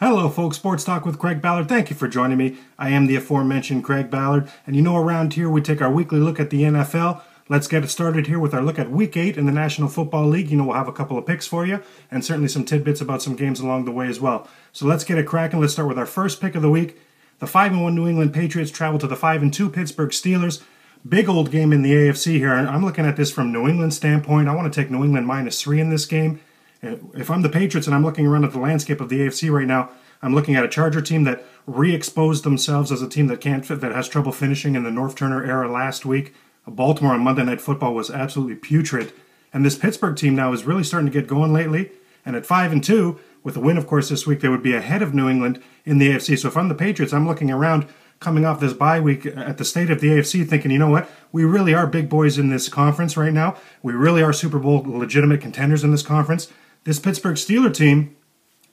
Hello folks, Sports Talk with Craig Ballard. Thank you for joining me. I am the aforementioned Craig Ballard, and you know around here we take our weekly look at the NFL. Let's get it started here with our look at Week 8 in the National Football League. You know we'll have a couple of picks for you, and certainly some tidbits about some games along the way as well. So let's get it cracking. Let's start with our first pick of the week. The 5-1 New England Patriots travel to the 5-2 Pittsburgh Steelers. Big old game in the AFC here, and I'm looking at this from New England's standpoint. I want to take New England -3 in this game. If I'm the Patriots and I'm looking around at the landscape of the AFC right now, I'm looking at a Charger team that re-exposed themselves as a team that has trouble finishing in the North Turner era last week. Baltimore on Monday Night Football was absolutely putrid. And this Pittsburgh team now is really starting to get going lately. And at 5-2, with a win, of course, this week, they would be ahead of New England in the AFC. So if I'm the Patriots, I'm looking around coming off this bye week at the state of the AFC thinking, you know what, we really are big boys in this conference right now. We really are Super Bowl legitimate contenders in this conference. This Pittsburgh Steelers team,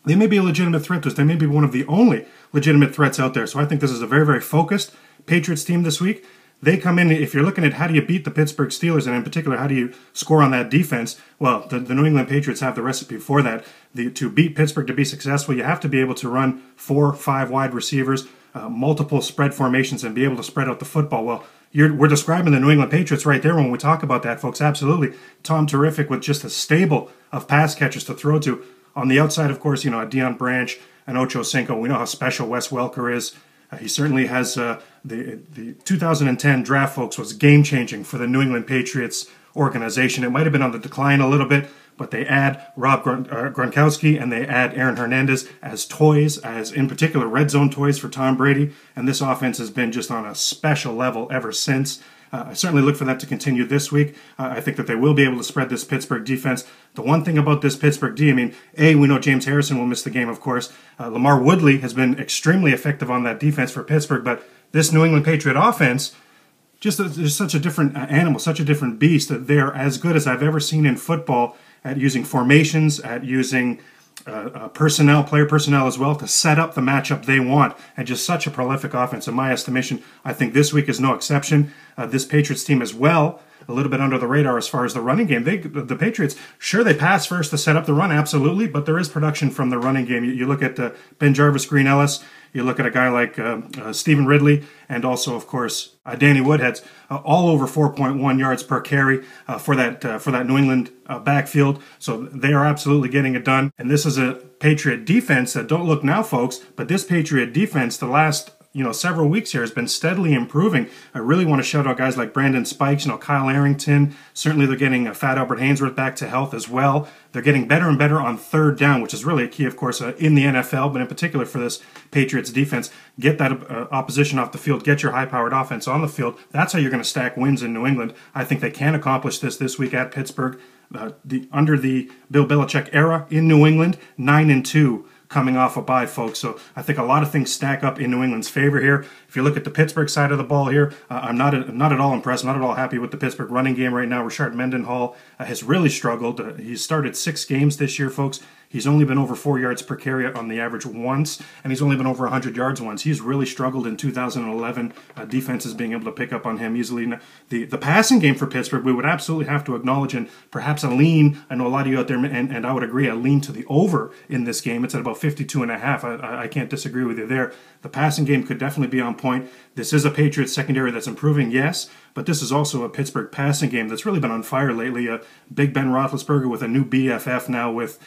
they may be a legitimate threat to us. They may be one of the only legitimate threats out there. So I think this is a very, very focused Patriots team this week. They come in, if you're looking at how do you beat the Pittsburgh Steelers, and in particular, how do you score on that defense, well, the New England Patriots have the recipe for that. To beat Pittsburgh, to be successful, you have to be able to run 4 or 5 wide receivers, multiple spread formations, and be able to spread out the football. Well, we're describing the New England Patriots right there when we talk about that, folks. Absolutely. Tom Terrific with just a stable of pass catchers to throw to. On the outside, of course, you know, a Deion Branch, an Ocho Cinco. We know how special Wes Welker is. He certainly has the 2010 draft, folks, was game-changing for the New England Patriots organization. It might have been on the decline a little bit, but they add Rob Gronkowski and they add Aaron Hernandez as toys, as in particular red zone toys for Tom Brady. And this offense has been just on a special level ever since. I certainly look for that to continue this week. I think that they will be able to spread this Pittsburgh defense. The one thing about this Pittsburgh D, I mean, we know James Harrison will miss the game, of course. Lamar Woodley has been extremely effective on that defense for Pittsburgh, but this New England Patriot offense, there's such a different animal, such a different beast, that they're as good as I've ever seen in football at using formations, at using player personnel as well, to set up the matchup they want, and just such a prolific offense. In my estimation, I think this week is no exception. This Patriots team as well, a little bit under the radar as far as the running game. The Patriots, sure, they pass first to set up the run, absolutely, but there is production from the running game. You look at Ben Jarvis, Green Ellis, you look at a guy like Stephen Ridley, and also, of course, Danny Woodhead's all over 4.1 yards per carry for that New England backfield. So they are absolutely getting it done. And this is a Patriot defense that, don't look now, folks, but this Patriot defense, the last several weeks here, has been steadily improving. I really want to shout out guys like Brandon Spikes, Kyle Arrington. Certainly they're getting Fat Albert Hainsworth back to health as well. They're getting better and better on third down, which is really a key, of course, in the NFL, but in particular for this Patriots defense. Get that opposition off the field, get your high-powered offense on the field. That's how you're going to stack wins in New England. I think they can accomplish this week at Pittsburgh. Under the Bill Belichick era in New England, 9-2. Coming off a bye, folks. So I think a lot of things stack up in New England's favor here. If you look at the Pittsburgh side of the ball here, I'm not at all impressed. I'm not at all happy with the Pittsburgh running game right now. Rashard Mendenhall has really struggled. He's started 6 games this year, folks. He's only been over 4 yards per carry on the average once, and he's only been over 100 yards once. He's really struggled in 2011. Defenses being able to pick up on him easily. The passing game for Pittsburgh, we would absolutely have to acknowledge, and perhaps a lean, I know a lot of you out there, and I would agree, a lean to the over in this game. It's at about 52.5. I can't disagree with you there. The passing game could definitely be on point. This is a Patriots secondary that's improving, yes, but this is also a Pittsburgh passing game that's really been on fire lately. Big Ben Roethlisberger with a new BFF now with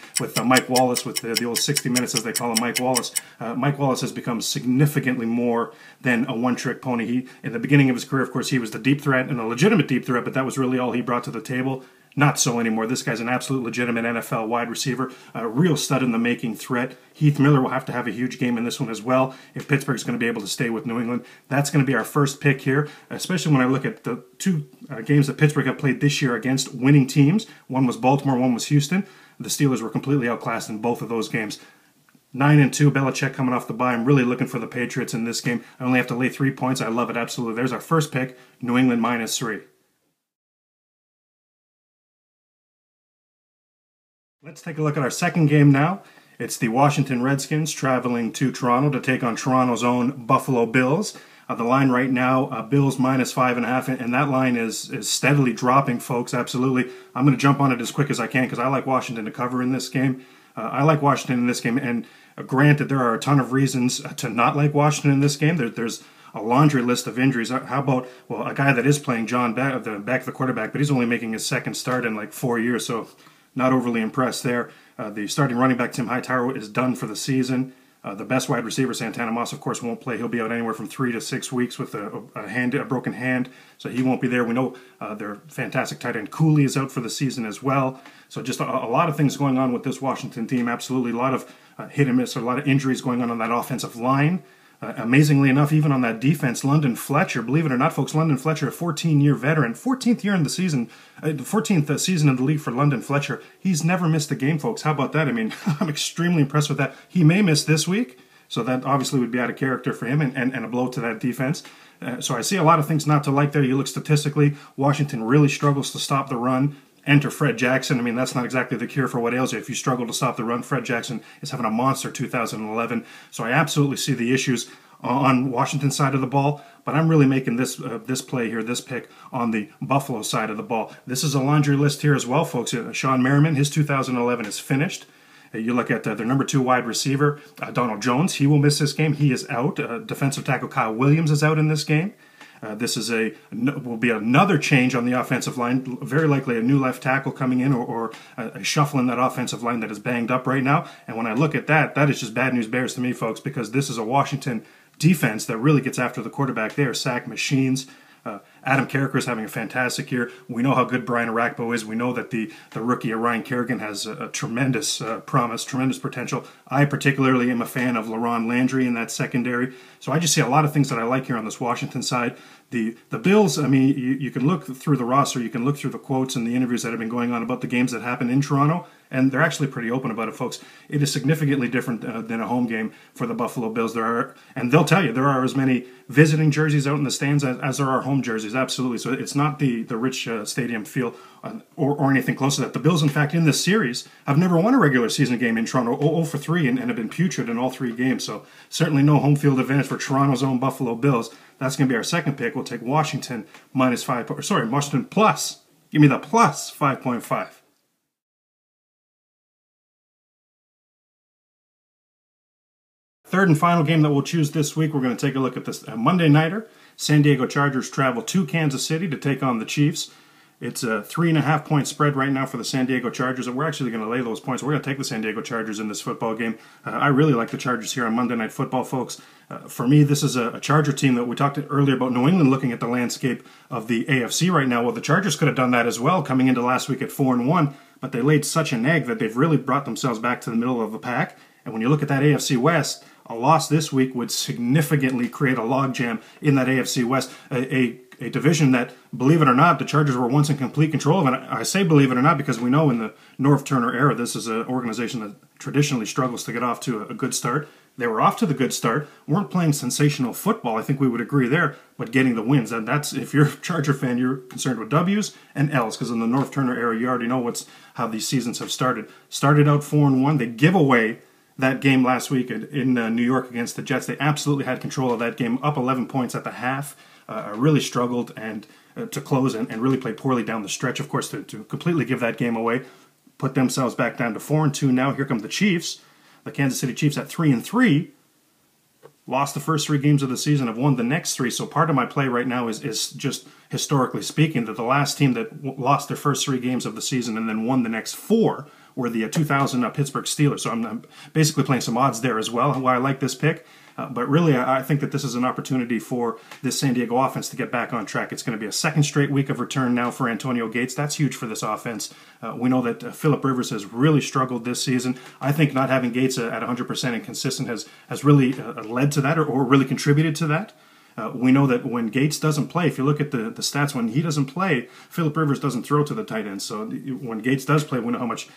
Mike Wallace, with the old 60 Minutes, as they call him, Mike Wallace. Mike Wallace has become significantly more than a one-trick pony. In the beginning of his career, of course, he was the deep threat, and a legitimate deep threat, but that was really all he brought to the table. Not so anymore. This guy's an absolute legitimate NFL wide receiver, a real stud in the making threat. Heath Miller will have to have a huge game in this one as well if Pittsburgh's going to be able to stay with New England. That's going to be our first pick here, especially when I look at the 2 games that Pittsburgh have played this year against winning teams. One was Baltimore, one was Houston. The Steelers were completely outclassed in both of those games. 9-2, Belichick coming off the bye. I'm really looking for the Patriots in this game. I only have to lay 3 points. I love it, absolutely. There's our first pick, New England -3. Let's take a look at our second game now. It's the Washington Redskins traveling to Toronto to take on Toronto's own Buffalo Bills. The line right now, Bills -5.5, and that line is steadily dropping, folks, absolutely. I'm going to jump on it as quick as I can because I like Washington to cover in this game. I like Washington in this game, and granted, there are a ton of reasons to not like Washington in this game. There's a laundry list of injuries. How about, well, a guy that is playing John Beck, the quarterback, but he's only making his second start in like 4 years, so not overly impressed there. The starting running back, Tim Hightower, is done for the season. The best wide receiver, Santana Moss, of course, won't play. He'll be out anywhere from 3 to 6 weeks with a broken hand, so he won't be there. We know their fantastic tight end Cooley is out for the season as well. So just a lot of things going on with this Washington team. Absolutely, a lot of hit and miss, a lot of injuries going on that offensive line. Amazingly enough, even on that defense, London Fletcher, believe it or not, folks, London Fletcher, a 14-year veteran, 14th year in the season, 14th season in the league for London Fletcher. He's never missed a game, folks. How about that? I mean, I'm extremely impressed with that. He may miss this week, so that obviously would be out of character for him and a blow to that defense. So I see a lot of things not to like there. You look statistically, Washington really struggles to stop the run. Enter Fred Jackson. I mean, that's not exactly the cure for what ails you. If you struggle to stop the run, Fred Jackson is having a monster 2011. So I absolutely see the issues on Washington's side of the ball, but I'm really making this play here, this pick on the Buffalo side of the ball. This is a laundry list here as well, folks. Sean Merriman, his 2011 is finished. You look at their number 2 wide receiver, Donald Jones. He will miss this game. He is out. Defensive tackle Kyle Williams is out in this game. This will be another change on the offensive line, very likely a new left tackle coming in or a shuffle in that offensive line that is banged up right now. And when I look at that, that is just bad news bears to me, folks, because this is a Washington defense that really gets after the quarterback. They are sack machines. Adam Carricker is having a fantastic year. We know how good Brian Arakpo is. We know that the rookie Ryan Kerrigan has a tremendous promise, tremendous potential. I particularly am a fan of LaRon Landry in that secondary. So I just see a lot of things that I like here on this Washington side. The Bills, I mean, you can look through the roster, you can look through the quotes and the interviews that have been going on about the games that happened in Toronto, and they're actually pretty open about it, folks. It is significantly different than a home game for the Buffalo Bills. And they'll tell you, there are as many visiting jerseys out in the stands as there are home jerseys, absolutely. So it's not the rich stadium feel or anything close to that. The Bills, in fact, in this series, have never won a regular season game in Toronto, 0-3, and have been putrid in all 3 games. So certainly no home field advantage for Toronto's own Buffalo Bills. That's going to be our second pick. We'll take Washington Washington plus. Give me the plus 5.5. Third and final game that we'll choose this week, we're going to take a look at this Monday nighter. San Diego Chargers travel to Kansas City to take on the Chiefs. It's a 3.5-point spread right now for the San Diego Chargers, and we're actually going to lay those points. We're going to take the San Diego Chargers in this football game. I really like the Chargers here on Monday Night Football, folks. For me, this is a Charger team that we talked earlier about New England looking at the landscape of the AFC right now. Well, the Chargers could have done that as well coming into last week at 4-1, but they laid such an egg that they've really brought themselves back to the middle of the pack. And when you look at that AFC West, a loss this week would significantly create a logjam in that AFC West, a division that, believe it or not, the Chargers were once in complete control of. And I say believe it or not because we know in the Norv Turner era, this is an organization that traditionally struggles to get off to a good start. They were off to the good start, weren't playing sensational football, I think we would agree there, but getting the wins. And that's, if you're a Charger fan, you're concerned with W's and L's, because in the Norv Turner era, you already know how these seasons have started. Started out 4-1, they give away that game last week in New York against the Jets. They absolutely had control of that game, up 11 points at the half. Really struggled and to close and really played poorly down the stretch, of course, to completely give that game away. Put themselves back down to 4-2. Now here come the Chiefs. The Kansas City Chiefs at 3-3. Lost the first 3 games of the season, have won the next 3. So part of my play right now is just historically speaking that the last team that lost their first 3 games of the season and then won the next 4 were the 2000 Pittsburgh Steelers. So I'm basically playing some odds there as well, why I like this pick. But really, I think that this is an opportunity for this San Diego offense to get back on track. It's going to be a second straight week of return now for Antonio Gates. That's huge for this offense. We know that Phillip Rivers has really struggled this season. I think not having Gates at 100% and consistent has really led to that or really contributed to that. We know that when Gates doesn't play, if you look at the stats, when he doesn't play, Phillip Rivers doesn't throw to the tight end. So when Gates does play, we know how much,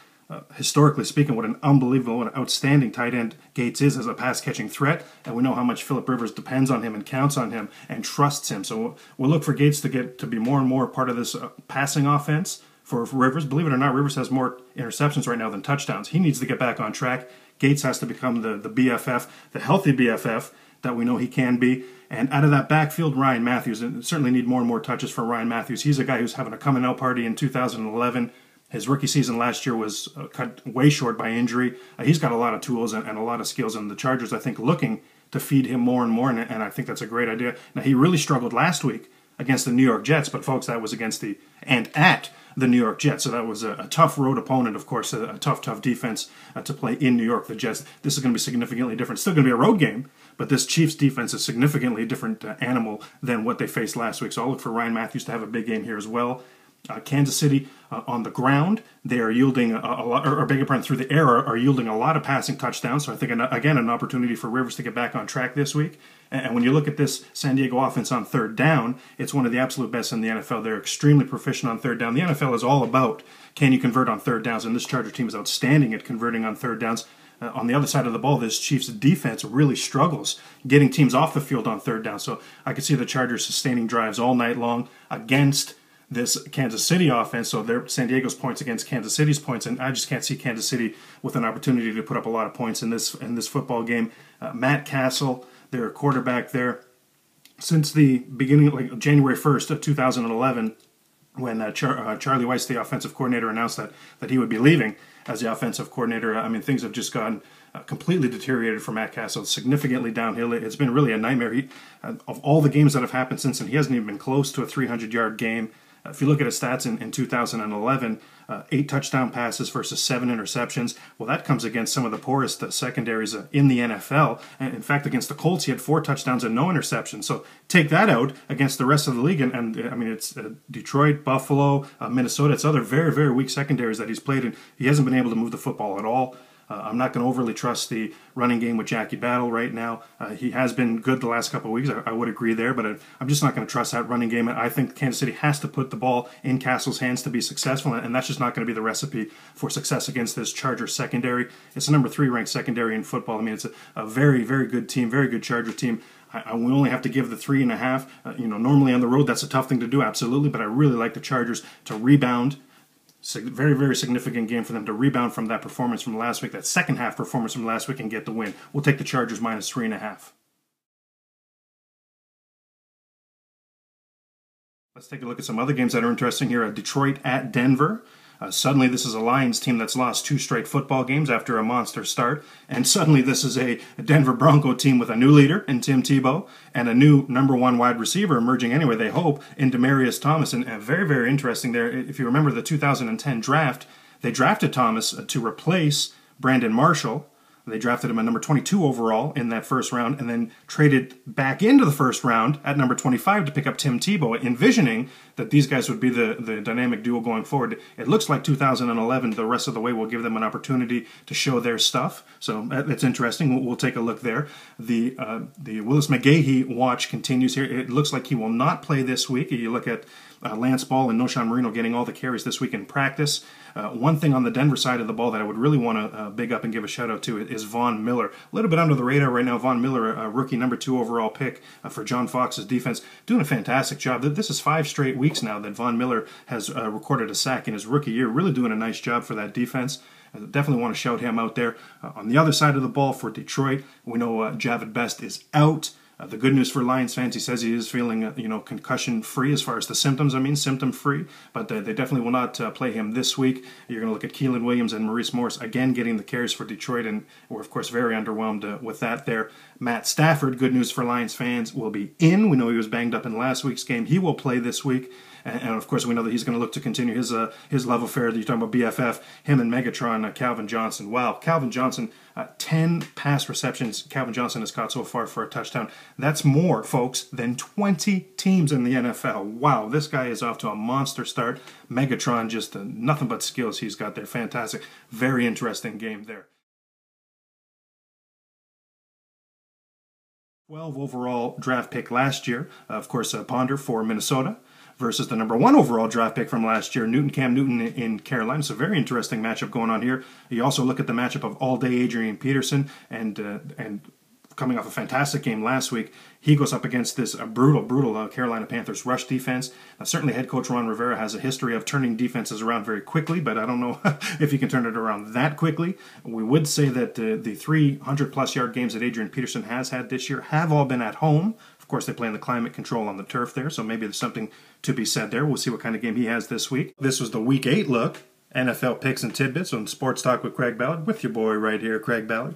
historically speaking, what an unbelievable and outstanding tight end Gates is as a pass-catching threat. And we know how much Phillip Rivers depends on him and counts on him and trusts him. So we'll look for Gates to be more and more part of this passing offense for Rivers. Believe it or not, Rivers has more interceptions right now than touchdowns. He needs to get back on track. Gates has to become the BFF, the healthy BFF that we know he can be. And out of that backfield, Ryan Matthews, and certainly need more and more touches for Ryan Matthews. He's a guy who's having a coming out party in 2011, His rookie season last year was cut way short by injury. He's got a lot of tools and a lot of skills, and the Chargers, I think, looking to feed him more and more, and I think that's a great idea. Now, he really struggled last week against the New York Jets, but folks, that was against at the New York Jets, so that was a tough road opponent, of course, a tough defense to play in New York, the Jets. This is going to be significantly different. Still going to be a road game, but this Chiefs defense is significantly different animal than what they faced last week, so I'll look for Ryan Matthews to have a big game here as well. Kansas City on the ground, they are yielding a lot, or beg your pardon, through the air are yielding a lot of passing touchdowns. So I think, again, an opportunity for Rivers to get back on track this week. And when you look at this San Diego offense on third down, it's one of the absolute best in the NFL. They're extremely proficient on third down. The NFL is all about, can you convert on third downs? And this Charger team is outstanding at converting on third downs. On the other side of the ball, this Chiefs defense really struggles getting teams off the field on third down. So I could see the Chargers sustaining drives all night long against this Kansas City offense, so they're San Diego's points against Kansas City's points, and I just can't see Kansas City with an opportunity to put up a lot of points in this football game. Matt Castle, their quarterback there, since the beginning, like January 1st of 2011, when Charlie Weiss, the offensive coordinator, announced that he would be leaving as the offensive coordinator, I mean, things have just gotten completely deteriorated for Matt Castle, significantly downhill. It's been really a nightmare. Of all the games that have happened since then, he hasn't even been close to a 300-yard game. If you look at his stats in 2011, 8 touchdown passes versus 7 interceptions. Well, that comes against some of the poorest secondaries in the NFL. And in fact, against the Colts, he had 4 touchdowns and no interceptions. So take that out against the rest of the league. And I mean, it's Detroit, Buffalo, Minnesota. It's other very, very weak secondaries that he's played in. He hasn't been able to move the football at all. I'm not going to overly trust the running game with Jackie Battle right now. He has been good the last couple of weeks. I would agree there, but I'm just not going to trust that running game. I think Kansas City has to put the ball in Castle's hands to be successful, and that's just not going to be the recipe for success against this Charger secondary. It's the number 3 ranked secondary in football. I mean, it's a very, very good team, very good Charger team. We only have to give the 3.5. Normally on the road, that's a tough thing to do, absolutely, but I really like the Chargers to rebound. Very, very significant game for them to rebound from that performance from last week, that second half performance from last week, and get the win. We'll take the Chargers minus 3.5. Let's take a look at some other games that are interesting here. Detroit at Denver. Suddenly this is a Lions team that's lost 2 straight football games after a monster start. And suddenly this is a Denver Bronco team with a new leader in Tim Tebow and a new number 1 wide receiver emerging anyway, they hope, in Demaryius Thomas. And very, very interesting there. If you remember the 2010 draft, they drafted Thomas to replace Brandon Marshall. They drafted him at number 22 overall in that first round and then traded back into the first round at number 25 to pick up Tim Tebow, envisioning that these guys would be the dynamic duo going forward. It looks like 2011, the rest of the way, will give them an opportunity to show their stuff. So that's interesting. We'll take a look there. The Willis McGahee watch continues here. It looks like he will not play this week. You look at Lance Ball and Noshan Marino getting all the carries this week in practice. One thing on the Denver side of the ball that I would really want to big up and give a shout out to is Von Miller. A little bit under the radar right now. Von Miller, a rookie number 2 overall pick for John Fox's defense, doing a fantastic job. This is 5 straight weeks now that Von Miller has recorded a sack in his rookie year. Really doing a nice job for that defense. I definitely want to shout him out there. On the other side of the ball for Detroit, we know Javid Best is out. The good news for Lions fans, he says he is feeling, concussion-free as far as the symptoms. Symptom-free. But they definitely will not play him this week. You're going to look at Keelan Williams and Maurice Morris again getting the carries for Detroit, and we're, of course, very underwhelmed with that there. Matt Stafford, good news for Lions fans, will be in. We know he was banged up in last week's game. He will play this week. And of course, we know that he's going to look to continue his love affair. You're talking about BFF, him and Megatron, Calvin Johnson. Wow, Calvin Johnson, 10 pass receptions Calvin Johnson has caught so far for a touchdown. That's more, folks, than 20 teams in the NFL. Wow, this guy is off to a monster start. Megatron, just nothing but skills he's got there. Fantastic. Very interesting game there. 12 overall draft pick last year. Of course, Ponder for Minnesota versus the number 1 overall draft pick from last year, Cam Newton in Carolina. It's a very interesting matchup going on here. You also look at the matchup of all-day Adrian Peterson and coming off a fantastic game last week, he goes up against this brutal Carolina Panthers rush defense. Certainly head coach Ron Rivera has a history of turning defenses around very quickly, but I don't know if he can turn it around that quickly. We would say that the 300-plus yard games that Adrian Peterson has had this year have all been at home. Of course, they play in the climate control on the turf there, so maybe there's something to be said there. We'll see what kind of game he has this week. This was the Week 8 look NFL picks and tidbits on Sports Talk with Craig Ballard, with your boy right here, Craig Ballard.